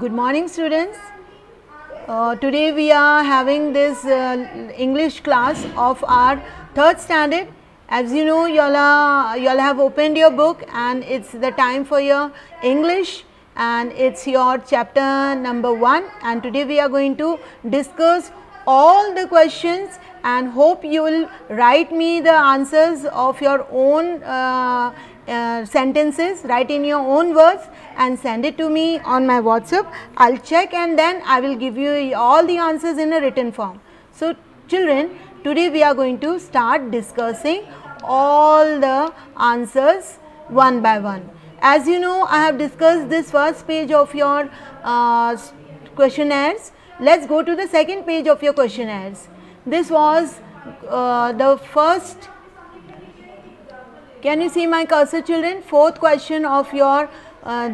Good morning, students. Today we are having this English class of our third standard. As you know, you all have opened your book and it's the time for your English, and it's your chapter number 1, and today we are going to discuss all the questions and hope you will write me the answers of your own sentences, write in your own words and send it to me on my WhatsApp. I will check and then I will give you all the answers in a written form. So, children, today we are going to start discussing all the answers one by one. As you know, I have discussed this first page of your questionnaires. Let's go to the second page of your questionnaires. This was the first. Can you see my cursor, children? Fourth question of your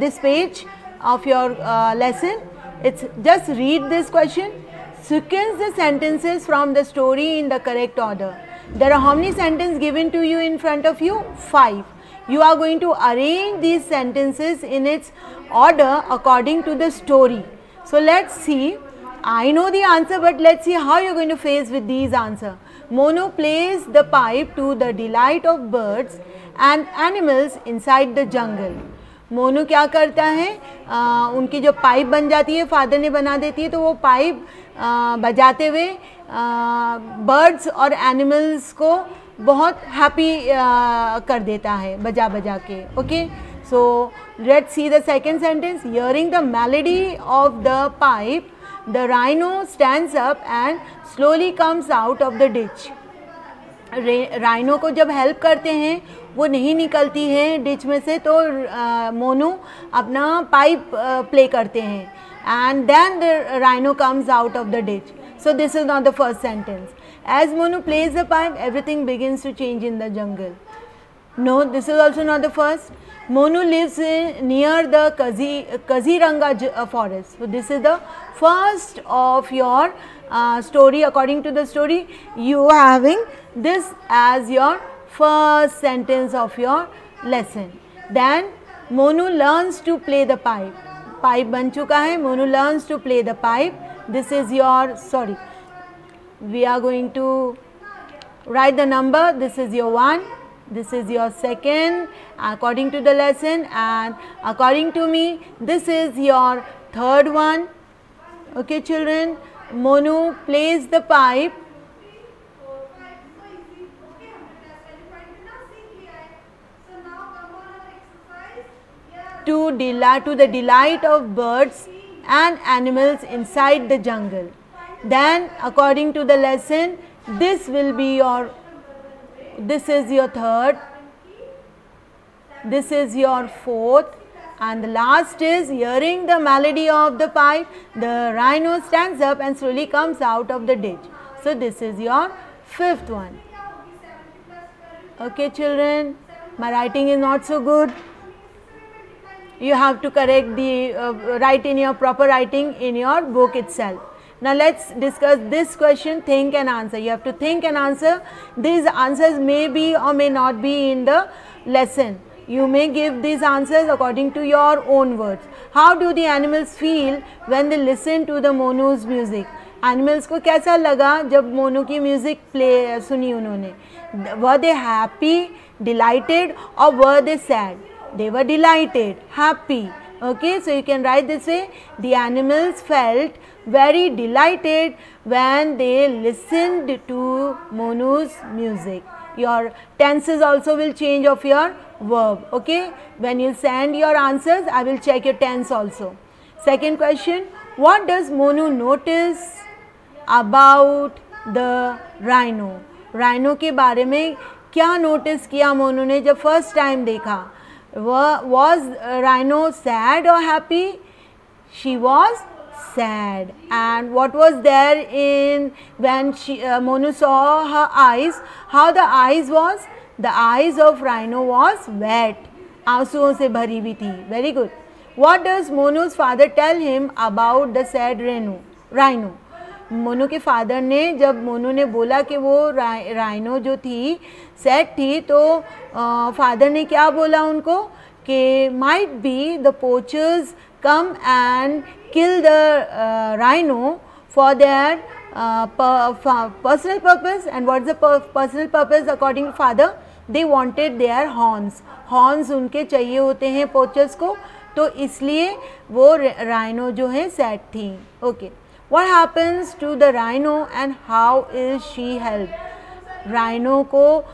this page of your lesson. It's just read this question. Sequence the sentences from the story in the correct order. There are how many sentences given to you in front of you? 5. You are going to arrange these sentences in its order according to the story. So let's see. I know the answer, but let's see how you are going to face with these answers. Monu plays the pipe to the delight of birds and animals inside the jungle. Monu क्या करता है, उनकी जो pipe बन जाती है, father ने बना देती है, तो वो पाइप बजाते हुए बर्ड्स और एनिमल्स को बहुत हैप्पी कर देता है बजा बजा के. Okay, so let's see the second sentence. Hearing the melody of the pipe the rhino stands up and slowly comes out of the ditch. Rhino को जब हेल्प करते हैं वो नहीं निकलती है डिच में से, तो मोनू अपना पाइप प्ले करते हैं and then the rhino comes out of the ditch. So this is not the first sentence. As Monu plays the pipe, everything begins to change in the jungle. No, this is also not the first. Monu lives near the Kaziranga forest. So this is the first of your story. According to the story, you are having this as your first sentence of your lesson. Then Monu learns to play the pipe. Pipe बन चुका है. Monu learns to play the pipe. This is your, sorry, we are going to write the number. This is your 1. This is your second according to the lesson, and according to me this is your third one. Okay, children, Monu plays the pipe to the delight of birds and animals inside the jungle. Then according to the lesson, this will be your, this is your third, this is your fourth, and the last is hearing the melody of the pipe, the rhino stands up and slowly comes out of the ditch. So this is your fifth one. Okay, children, my writing is not so good. You have to correct the write in your proper writing in your book itself. Now let's discuss this question, think and answer. You have to think and answer. These answers may be or may not be in the lesson. You may give these answers according to your own words. How do the animals feel when they listen to the Monu's music? Animals को कैसा लगा जब मोनू की music play सुनी उन्होंने? Were they happy, delighted, or were they sad? They were delighted, happy. Okay, so you can write this way. The animals felt very delighted when they listened to Monu's music. Your tenses also will change of your verb. Okay, when you send your answers, I will check your tense also. Second question, what does Monu notice about the rhino? Rhino के बारे में क्या notice किया मोनू ने जब first time देखा? Was rhino sad or happy? She was sad. And what was there in when Monu saw her eyes? How the eyes was? The eyes of rhino was wet. आंसुओं से भरी हुई थी. Very good. What does Monu's father tell him about the sad rhino? Monu के father ने जब मोनू ने बोला कि वो राइनो जो थी सैड थी, तो फादर ने क्या बोला उनको कि might be the poachers come and kill the rhino for their personal purpose. And what is the personal purpose according to father? They wanted their horns. Horns उनके चाहिए होते हैं poachers को, तो इसलिए वो rhino जो है sad थी. Okay. What happens to the rhino and how is she helped? Rhino को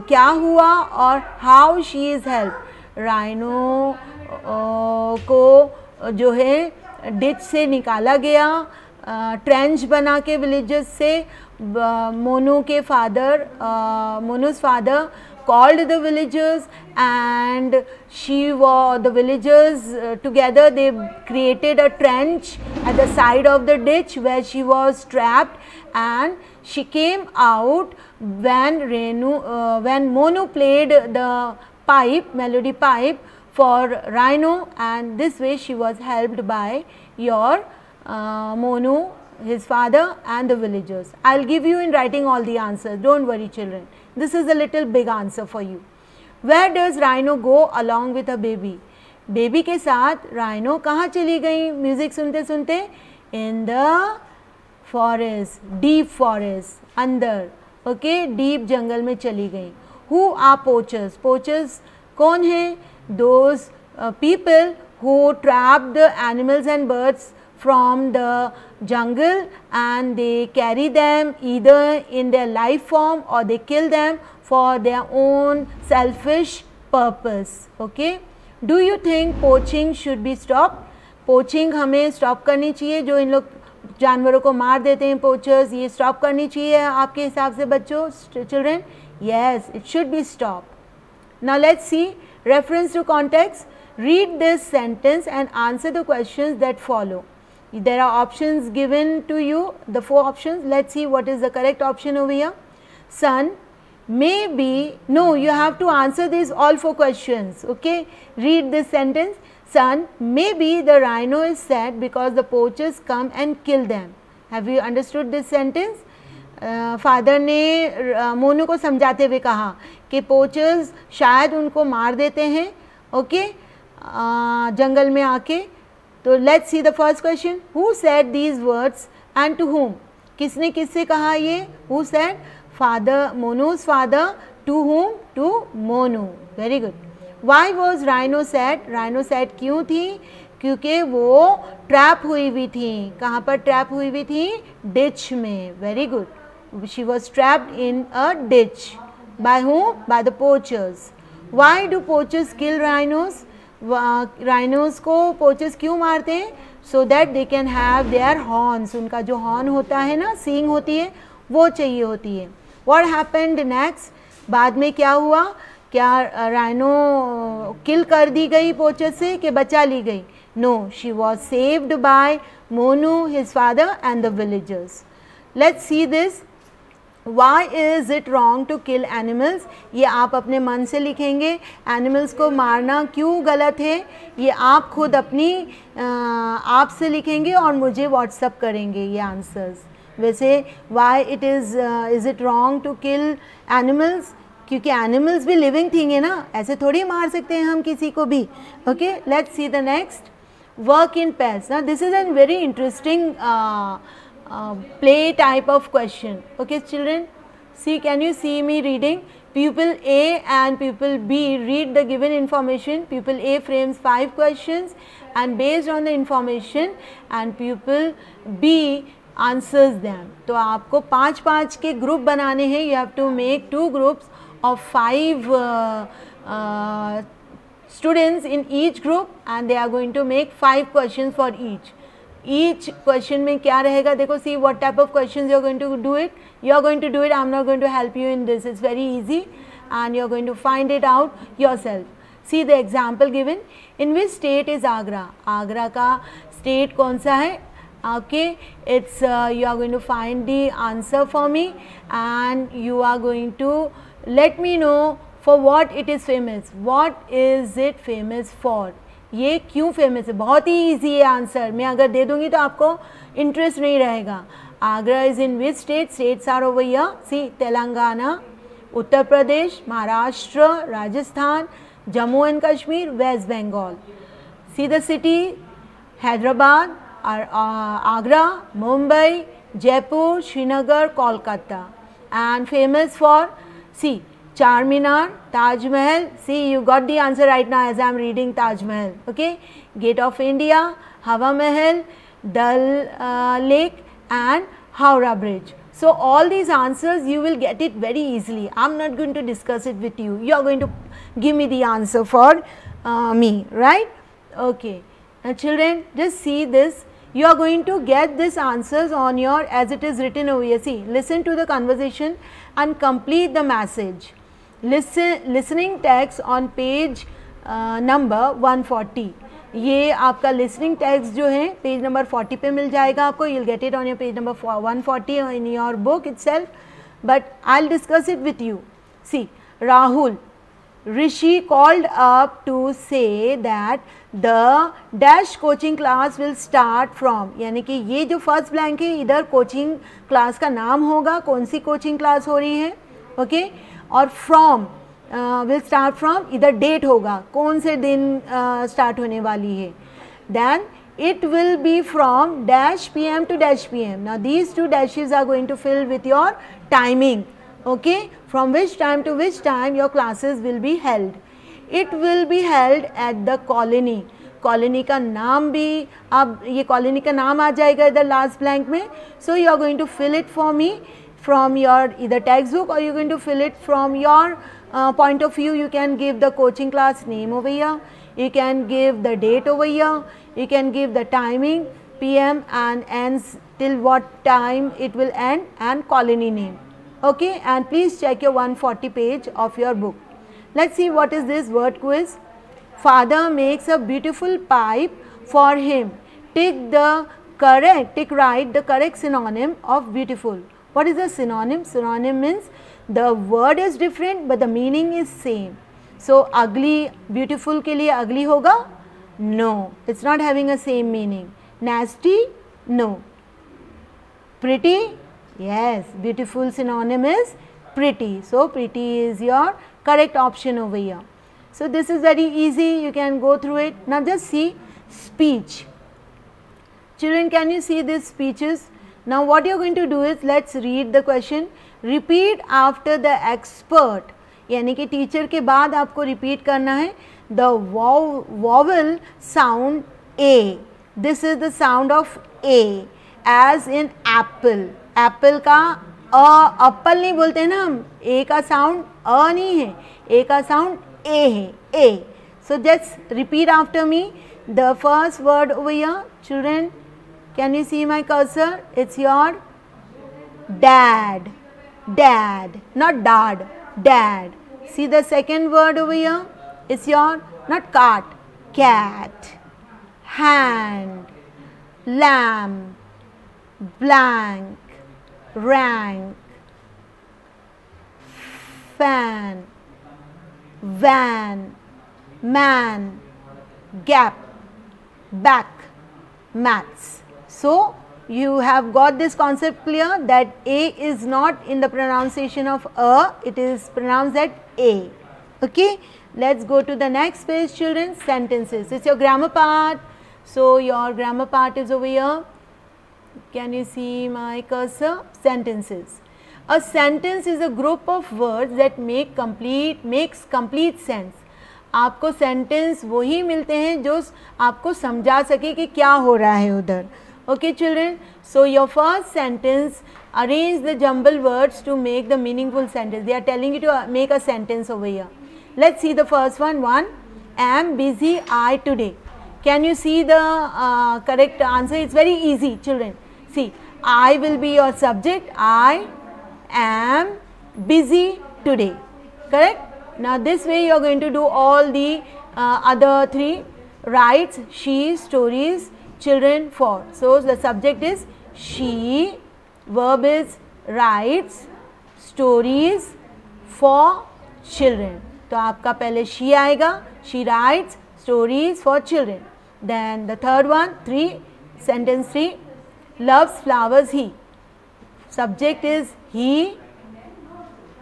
क्या हुआ और how she is helped? Rhino को जो है ditch से निकाला गया, ट्रेंच बना के विलेजेस से. मोनू's father called the villagers and the villagers together they created a trench at the side of the ditch where she was trapped, and she came out when Monu played the melody pipe for rhino, and this way she was helped by your Monu, his father and the villagers. I will give you in writing all the answers, don't worry children. This is a little big answer for you. Where does rhino go along with a baby? Baby के साथ rhino कहाँ चली गई music सुनते सुनते? In the forest, deep forest, अंदर, okay, deep जंगल में चली गई. Who are poachers? Poachers कौन हैं? Those people who trap the animals and birds from the jungle and they carry them either in their life form or they kill them for their own selfish purpose. Okay. Do you think poaching should be stopped? Poaching हमें stop करनी चाहिए. जो इन लोग जानवरों को मार देते हैं poachers, ये stop करनी चाहिए आपके हिसाब से बच्चों, children? Yes, it should be stopped. Now let's see reference to context. Read this sentence and answer the questions that follow. There are options given to you, the 4 options. Let's see what is the correct option over here. Son, maybe, no, you have to answer these all 4 questions, okay. Read this sentence. Son, maybe the rhino is sad because the poachers come and kill them. Have you understood this sentence? Father ने मोनू को समझाते हुए कहा कि poachers शायद उनको मार देते हैं, ओके, जंगल में आके. तो let's see the first question. Who said these words and to whom? किसने किससे कहा ये? Who said? Father, Monu's father. To whom? To Monu. Very good. Why was rhino sad? Rhino sad क्यों थी? क्योंकि वो ट्रैप हुई हुई थी. कहाँ पर ट्रैप हुई हुई थी? डिच में. Very good. She was trapped in a ditch. By whom? By the poachers. Why do poachers kill rhinos? Rhinos को poachers क्यों मारते हैं? So that they can have their horns. उनका जो horn होता है ना, सींग होती है, वो चाहिए होती है. What happened next? बाद में क्या हुआ? क्या rhino kill कर दी गई poachers से कि बचा ली गई? No, she was saved by Monu, his father, and the villagers. Let's see this. Why is it wrong to kill animals? ये आप अपने मन से लिखेंगे. Animals को मारना क्यों गलत है, ये आप खुद अपनी आप से लिखेंगे और मुझे व्हाट्सअप करेंगे ये आंसर्स. वैसे why is it wrong to kill animals? क्योंकि animals भी living thing है ना, ऐसे थोड़ी मार सकते हैं हम किसी को भी. Okay, let's see the next. Work in pairs. Now this is a very interesting play type of question. Okay children, see, can you see me reading? Pupil A and pupil B read the given information. Pupil A frames 5 questions and based on the information and pupil B answers them. तो आपको 5-5 के group बनाने हैं. You have to make 2 groups of 5 students in each group and they are going to make 5 questions for each. Each question में क्या रहेगा देखो. See what type of questions you are going to do it. You are going to do it. I am not going to help you in this. It's very easy and you are going to find it out yourself. See the example given. In which state is Agra? Agra का state कौन सा है? Okay, it's you are going to find the answer for me and you are going to let me know for what it is famous. What is it famous for? ये क्यों famous है? बहुत ही easy है answer. मैं अगर दे दूंगी तो आपको इंटरेस्ट नहीं रहेगा. Agra is in which state? States are over here. See, Telangana, Uttar Pradesh, Maharashtra, Rajasthan, Jammu and Kashmir, West Bengal. See the city, Hyderabad, Agra, Mumbai, Jaipur, Srinagar, Kolkata, and famous for, see, Charminar, Taj Mahal. See, you got the answer right now as I am reading Taj Mahal. Okay, Gate of India, Hawa Mahal, Dal Lake, and Howrah Bridge. So all these answers you will get it very easily. I am not going to discuss it with you. You are going to give me the answer for me, right? Okay. Now children, just see this. You are going to get these answers on your, as it is written over here. See, listen to the conversation and complete the message. Listening text on page number 140. ये आपका listening text जो है page number 40 पे मिल जाएगा आपको. You'll get it on your page number 140 in your book itself, but I'll discuss it with you. See, Rahul, Rishi called up to say that the dash coaching class will start from, यानी कि ये जो first blank है इधर coaching class का नाम होगा, कौन सी कोचिंग क्लास हो रही है, ओके, और फ्रॉम विल स्टार्ट फ्रॉम, इधर डेट होगा कौन से दिन स्टार्ट होने वाली है, then it will be from dash pm to dash pm. Now these two dashes are going to fill with your timing, okay, from which time to which time your classes will be held. It will be held at the colony. Colony का नाम भी, अब ये colony का नाम आ जाएगा इधर last blank में. So you are going to fill it for me from your either textbook, or you're going to fill it from your point of view. You can give the coaching class name over here, you can give the date over here, you can give the timing PM and ends till what time it will end, and colony name, okay. And please check your 140 page of your book. Let's see what is this word quiz. Father makes a beautiful pipe for him. Tick right the correct synonym of beautiful. What is a synonym? Synonym means the word is different but the meaning is same. So ugly, beautiful के लिए ugly होगा? No, it's not having a same meaning. Nasty? No. Pretty? Yes, beautiful synonym is pretty. So pretty is your correct option over here. So this is very easy, you can go through it. Now just see speech. Children, can you see these speeches? Now what you are going to do is, let's read the question. Repeat after the expert. यानी कि teacher के बाद आपको repeat करना है. The vowel sound A. This is the sound of A, as in apple. Apple का apple नहीं बोलते ना हम. A का sound नहीं है. A का sound A है. A. So just repeat after me. The first word over here, children. Can you see my cursor? It's your dad. Dad, not dad. Dad. See the second word over here? It's your, not cat, cat. Hand, lamb, blank, rank, fan, van, man, gap, back, maths. So you have got this concept clear that A is not in the pronunciation of A, it is pronounced as A. Okay, let's go to the next page, children. Sentences. It's your grammar part. So your grammar part is over here. Can you see my cursor? Sentences. A sentence is a group of words that makes complete sense. आपको sentence वही मिलते हैं जो आपको समझा सके कि क्या हो रहा है उधर. Okay children, so your first sentence, arrange the jumble words to make the meaningful sentence. They are telling you to make a sentence over here. Let's see the first one. Am busy I today. Can you see the correct answer? It's very easy, children. See, I will be your subject. I am busy today. Correct? Now this way you are going to do all the other three. Writes, she, stories, children, for. So the subject is she, verb is writes, stories, for children. तो आपका पहले she आएगा, she writes stories for children. Then the third one, sentence 3, loves flowers he. Subject is he,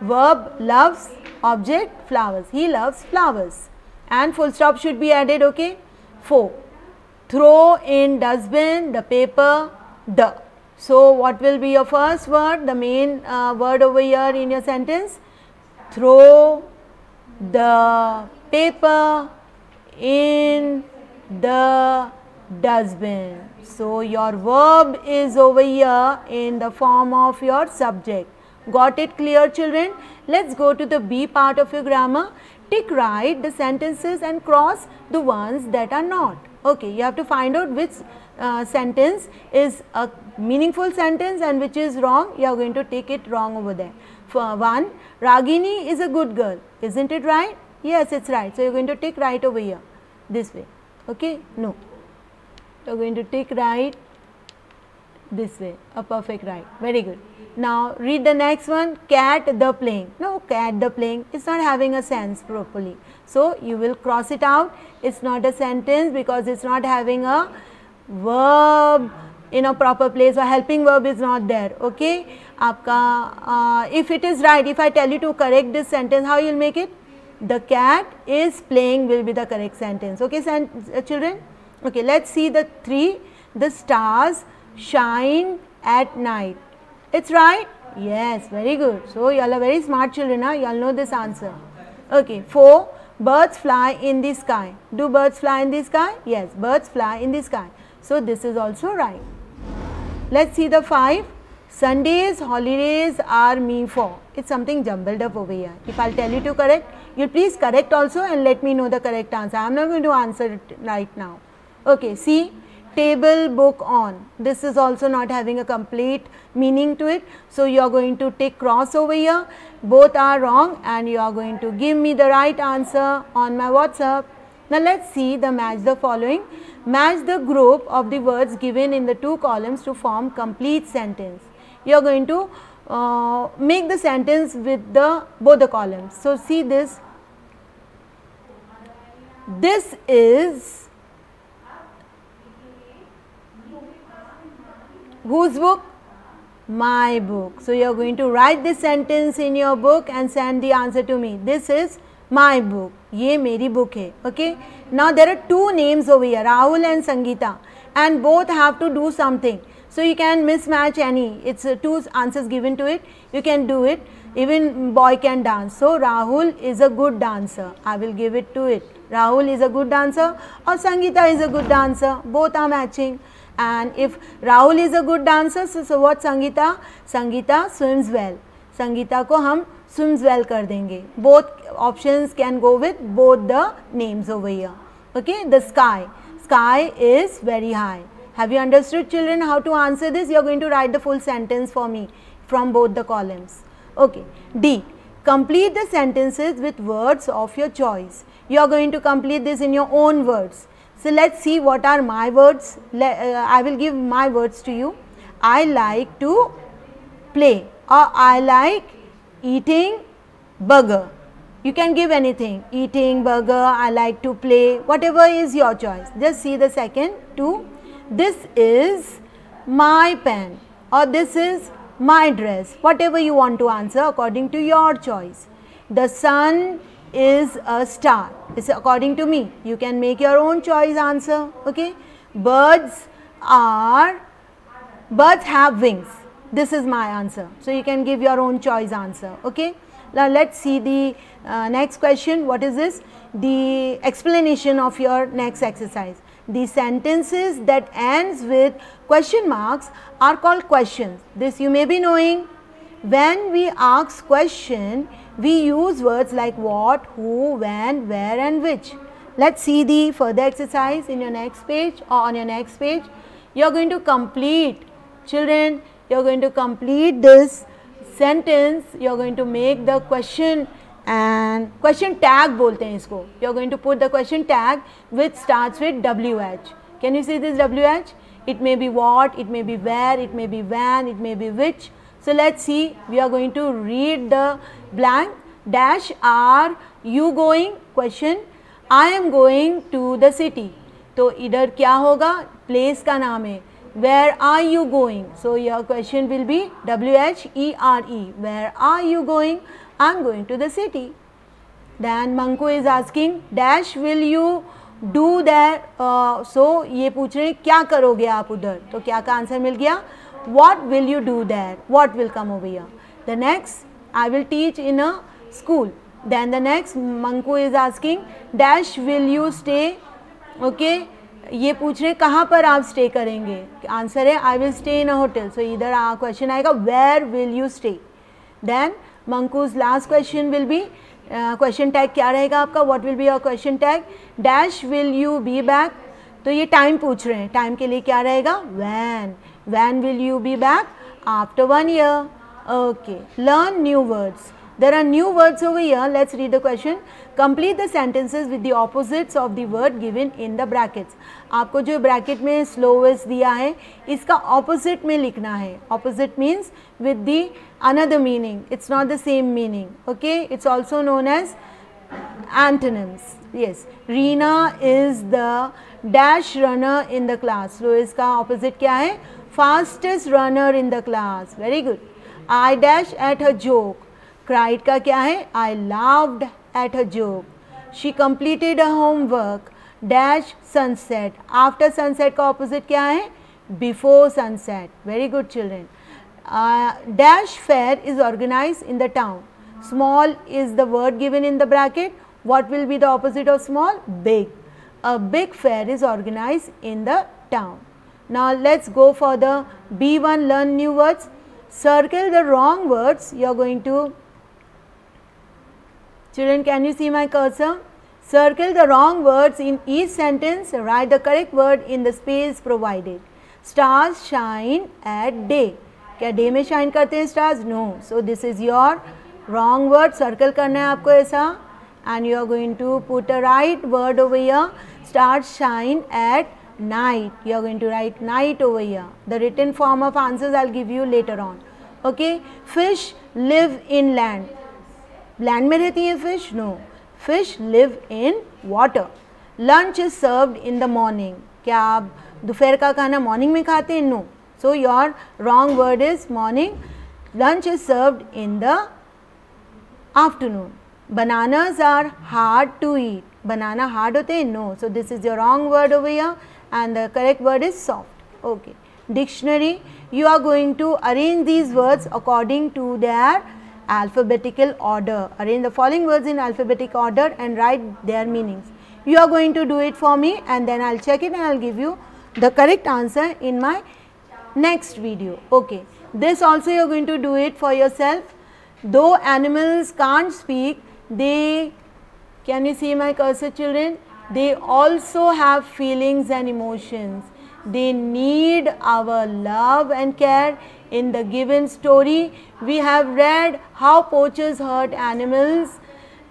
verb loves, object flowers. He loves flowers. And full stop should be added, okay. 4, throw in dustbin the paper, the. So what will be your first word, the main word over here in your sentence? Throw the paper in the dustbin. So your verb is over here in the form of your subject. Got it clear, children? Let's go to the B part of your grammar. Tick right the sentences and cross the ones that are not. Okay, you have to find out which sentence is a meaningful sentence and which is wrong. You are going to take it wrong over there. For one, Ragini is a good girl. Isn't it right? Yes, it's right. So you are going to tick right over here, this way. Okay? No. You are going to tick right this way, a perfect right. Very good. Now read the next one, cat the playing. No, cat the playing is not having a sense properly. So you will cross it out. It's not a sentence because it's not having a verb in a proper place, or helping verb is not there. Okay, आपका if it is right, if I tell you to correct this sentence, how you will make it? The cat is playing will be the correct sentence. Okay, children. Okay, let's see the three. The stars shine at night. It's right? Yes, very good. So you all are very smart children, huh? You all know this answer. Okay, 4. Birds fly in the sky. Do birds fly in the sky? Yes, birds fly in the sky. So this is also right. Let's see the 5. Sundays, holidays are me for. It's something jumbled up over here. If I'll tell you to correct, you'll please correct also and let me know the correct answer. I'm not going to answer it right now. Okay, see. Table, book, on. This is also not having a complete meaning to it. So you are going to take cross over here. Both are wrong and you are going to give me the right answer on my WhatsApp. Now let's see the match the following. Match the group of the words given in the two columns to form complete sentence. You are going to make the sentence with both the columns. So see this. This is whose book? My book. So you are going to write this sentence in your book and send the answer to me. This is my book. ये मेरी book है. Okay. Now there are two names over here, Rahul and Sangeeta, and both have to do something. So you can mismatch any. It's two answers given to it. You can do it. Even boy can dance. So Rahul is a good dancer. I will give it to it. Rahul is a good dancer or Sangeeta is a good dancer. Both are matching. And if Rahul is a good dancer, so what Sangeeta? Sangeeta swims well. Sangeeta को हम swims well कर देंगे. Both options can go with both the names over here. Okay, the sky. Sky is very high. Have you understood, children, how to answer this? You are going to write the full sentence for me from both the columns. Okay. D. Complete the sentences with words of your choice. You are going to complete this in your own words. So let's see what are my words. I will give my words to you. I like to play, or I like eating burger. You can give anything, eating burger, I like to play, whatever is your choice. Just see the second. 2. This is my pen, or this is my dress, whatever you want to answer according to your choice. The sun is a star. It's according to me. You can make your own choice answer. Okay. Birds have wings. This is my answer. So you can give your own choice answer. Okay. Now let's see the next question. What is this? The explanation of your next exercise. The sentences that ends with question marks are called questions. This you may be knowing. When we ask question, we use words like what, who, when, where and which. Let's see the further exercise in your next page or on your next page. You are going to complete, children, you are going to complete this sentence. You are going to make the question and question tag बोलते हैं इसको. You are going to put the question tag which starts with WH. Can you see this WH? It may be what, it may be where, it may be when, it may be which. So let's see, we are going to read the blank. Dash, are you going? Question, I am going to the city. तो इधर क्या होगा? Place का नाम है. Where are you going? So your question will be WHERE. Where are you going? I am going to the city. Then Manku is asking, dash, will you do that, so ये पूछ रहे हैं क्या करोगे आप उधर, तो क्या का आंसर मिल गया, what will you do there, what will come over here. The next, I will teach in a school. Then the next, Manku is asking dash will you stay, okay, ये पूछ रहे कहाँ पर आप स्टे करेंगे, answer है I will stay in a hotel. So इधर question आएगा where will you stay. Then मंकूज last question will be, question tag क्या रहेगा आपका, what will be your question tag, dash will you be back. तो ये time पूछ रहे हैं, टाइम के लिए क्या रहेगा, when will you be back, after 1 year. Okay, learn new words. There are new words over here. Let's read the question. Complete the sentences with the opposites of the word given in the brackets. आपको जो bracket में slowest दिया है इसका opposite में लिखना है. Opposite means with the another meaning. It's not the same meaning. Okay, it's also known as antonyms. Yes, Reena is the dash runner in the class. Slowest का opposite क्या है, fastest runner in the class. Very good. I dash at her joke. Cried का क्या है, I laughed at her joke. She completed her homework. Dash sunset. After sunset का opposite क्या है, before sunset. Very good children. Dash fair is organized in the town. Small is the word given in the bracket. What will be the opposite of small, big. A big fair is organized in the town. Now let's go for the B1, learn new words. Circle the wrong words. You are going to, children, can you see my cursor? Circle the wrong words in each sentence. Write the correct word in the space provided. Stars shine at day. क्या day में shine करते हैं stars? No. So this is your wrong word. Circle करना है आपको ऐसा, and you are going to put a right word over here. Stars shine at night. You are going to write night over here. The written form of answers I'll give you later on. Okay. Fish live in land. Land में रहती है fish? No. Fish live in water. Lunch is served in the morning. क्या आप दोपहर का खाना morning में खाते हैं? No. So your wrong word is morning. Lunch is served in the afternoon. Bananas are hard to eat. Banana hard होते हैं? No. So this is your wrong word over here, and the correct word is soft. Okay. Dictionary. You are going to arrange these words according to their alphabetical order. Arrange the following words in alphabetic order and write their meanings. You are going to do it for me, and then I'll check it and I'll give you the correct answer in my next video. Okay. This also you are going to do it for yourself. Though animals can't speak, they, can you see my cursor children? They also have feelings and emotions. They need our love and care. In the given story, we have read how poachers hurt animals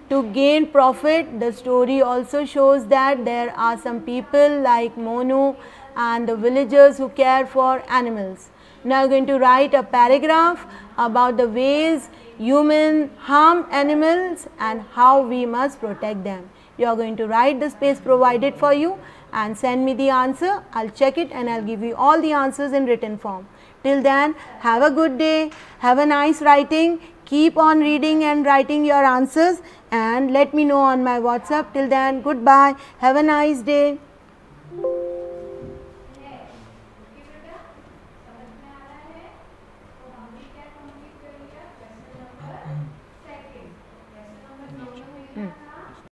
to gain profit. The story also shows that there are some people like Monu and the villagers who care for animals. Now I am going to write a paragraph about the ways humans harm animals and how we must protect them. You are going to write the space provided for you and send me the answer. I'll check it and I'll give you all the answers in written form. Till then, have a good day, have a nice writing, keep on reading and writing your answers, and let me know on my WhatsApp. Till then, goodbye, have a nice day.